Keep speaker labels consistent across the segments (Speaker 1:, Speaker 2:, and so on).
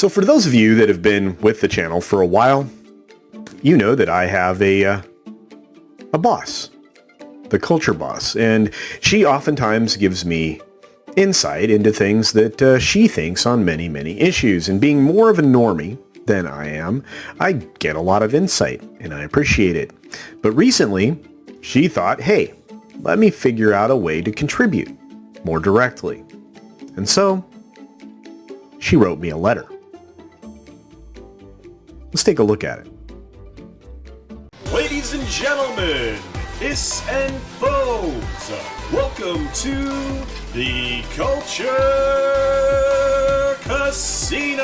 Speaker 1: So for those of you that have been with the channel for a while, you know that I have a boss, the culture boss, and she oftentimes gives me insight into things that she thinks on many, many issues. And being more of a normie than I am, I get a lot of insight, and I appreciate it. But recently, she thought, hey, let me figure out a way to contribute more directly. And so, she wrote me a letter. Let's take a look at it.
Speaker 2: Ladies and gentlemen, hiss and foes, welcome to the Culture Casino!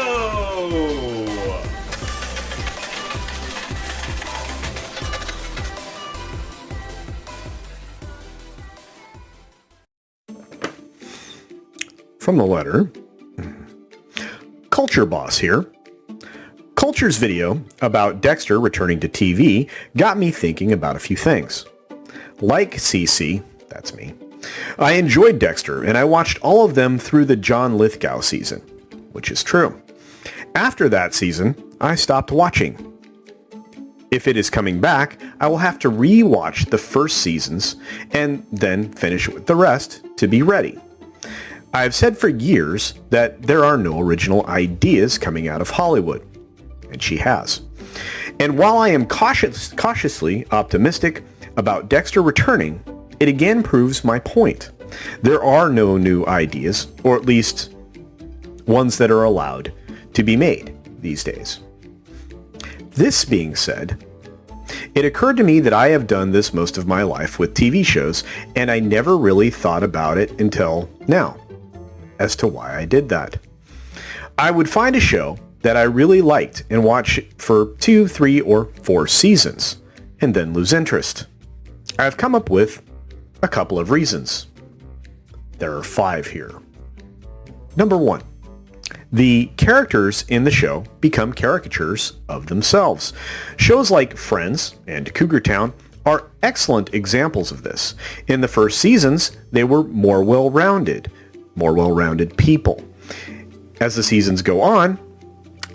Speaker 1: From the letter, Culture Boss here. Culture's video about Dexter returning to TV got me thinking about a few things. Like CC, that's me, I enjoyed Dexter and I watched all of them through the John Lithgow season, which is true. After that season, I stopped watching. If it is coming back, I will have to re-watch the first seasons and then finish with the rest to be ready. I've said for years that there are no original ideas coming out of Hollywood. And she has. And while I am cautiously optimistic about Dexter returning, it again proves my point. There are no new ideas, or at least ones that are allowed to be made these days. This being said, it occurred to me that I have done this most of my life with TV shows, and I never really thought about it until now, as to why I did that. I would find a show that I really liked and watch it for 2, 3, or 4 seasons, and then lose interest. I've come up with a couple of reasons. There are 5 here. Number 1. The characters in the show become caricatures of themselves. Shows like Friends and Cougar Town are excellent examples of this. In the first seasons, they were more well-rounded people. As the seasons go on,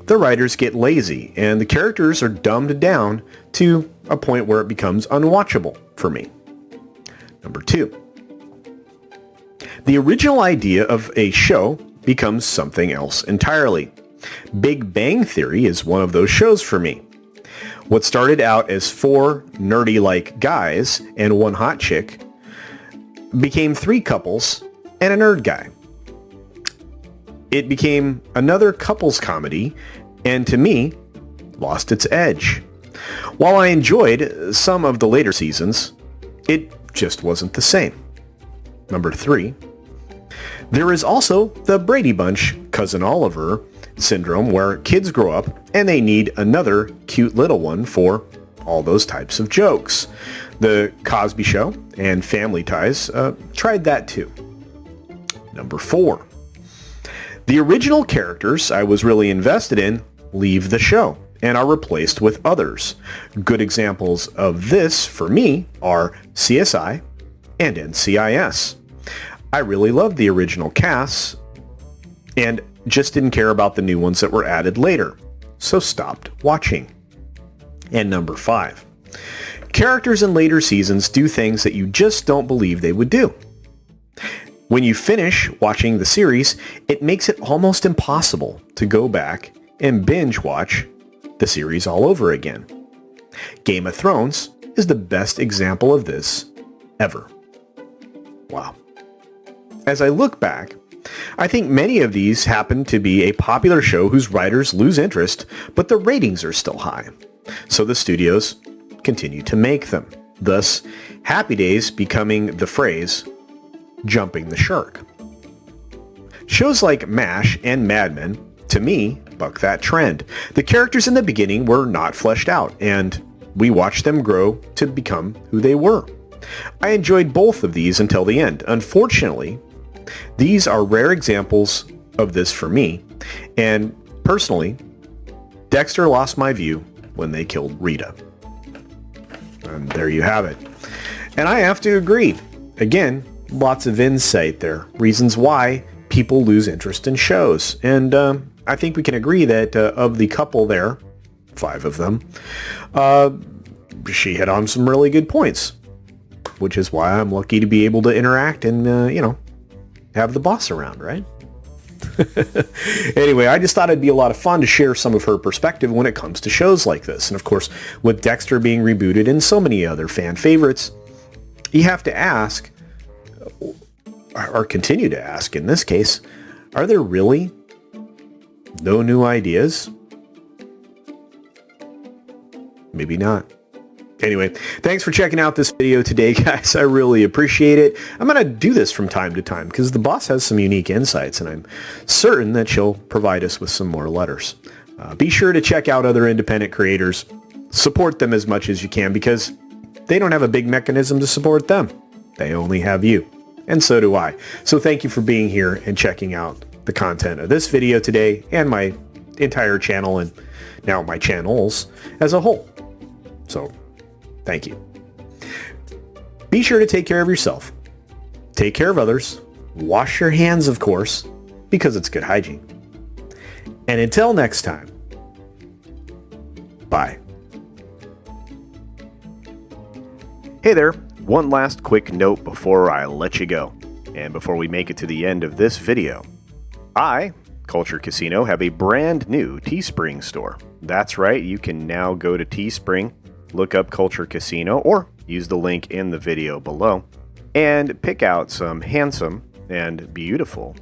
Speaker 1: the writers get lazy and the characters are dumbed down to a point where it becomes unwatchable for me. Number 2. The original idea of a show becomes something else entirely. Big Bang Theory is one of those shows for me. What started out as 4 nerdy-like guys and 1 hot chick became 3 couples and a nerd guy. It became another couples comedy, and to me, lost its edge. While I enjoyed some of the later seasons, it just wasn't the same. Number 3. There is also the Brady Bunch, Cousin Oliver syndrome, where kids grow up and they need another cute little one for all those types of jokes. The Cosby Show and Family Ties tried that too. Number 4. The original characters I was really invested in leave the show and are replaced with others. Good examples of this for me are CSI and NCIS. I really loved the original casts and just didn't care about the new ones that were added later, so stopped watching. And number 5. Characters in later seasons do things that you just don't believe they would do. When you finish watching the series, it makes it almost impossible to go back and binge watch the series all over again. Game of Thrones is the best example of this ever. Wow. As I look back, I think many of these happen to be a popular show whose writers lose interest, but the ratings are still high. So the studios continue to make them. Thus, Happy Days becoming the phrase, jumping the shark. Shows like MASH and Mad Men, to me, buck that trend. The characters in the beginning were not fleshed out, and we watched them grow to become who they were. I enjoyed both of these until the end. Unfortunately, these are rare examples of this for me, and personally, Dexter lost my view when they killed Rita. And there you have it. And I have to agree. Again, lots of insight there. Reasons why people lose interest in shows. And I think we can agree that of the couple there, 5 of them, she hit on some really good points, which is why I'm lucky to be able to interact and, have the boss around, right? Anyway, I just thought it'd be a lot of fun to share some of her perspective when it comes to shows like this. And of course, with Dexter being rebooted and so many other fan favorites, you have to ask, or continue to ask in this case, are there really no new ideas? Maybe not. Anyway, thanks for checking out this video today, guys. I really appreciate it. I'm going to do this from time to time because the boss has some unique insights, and I'm certain that she'll provide us with some more letters. Be sure to check out other independent creators. Support them as much as you can because they don't have a big mechanism to support them. They only have you. And so do I. So thank you for being here and checking out the content of this video today and my entire channel and now my channels as a whole. So thank you. Be sure to take care of yourself. Take care of others. Wash your hands, of course, because it's good hygiene. And until next time, bye. Hey there. One last quick note before I let you go. And before we make it to the end of this video. I, CultureCasino, have a brand new Teespring store. That's right, you can now go to Teespring, look up CultureCasino, or use the link in the video below, and pick out some handsome and beautiful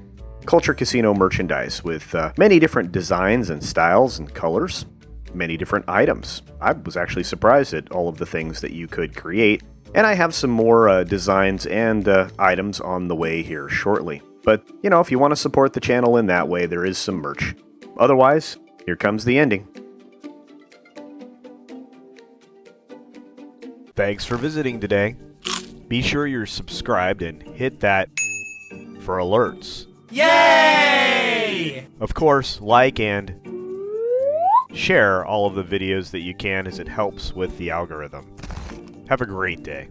Speaker 1: CultureCasino merchandise with many different designs and styles and colors, many different items. I was actually surprised at all of the things that you could create, and I have some more designs and items on the way here shortly. But, if you want to support the channel in that way, there is some merch. Otherwise, here comes the ending. Thanks for visiting today. Be sure you're subscribed and hit that for alerts.
Speaker 3: Yay!
Speaker 1: Of course, like and share all of the videos that you can as it helps with the algorithm. Have a great day.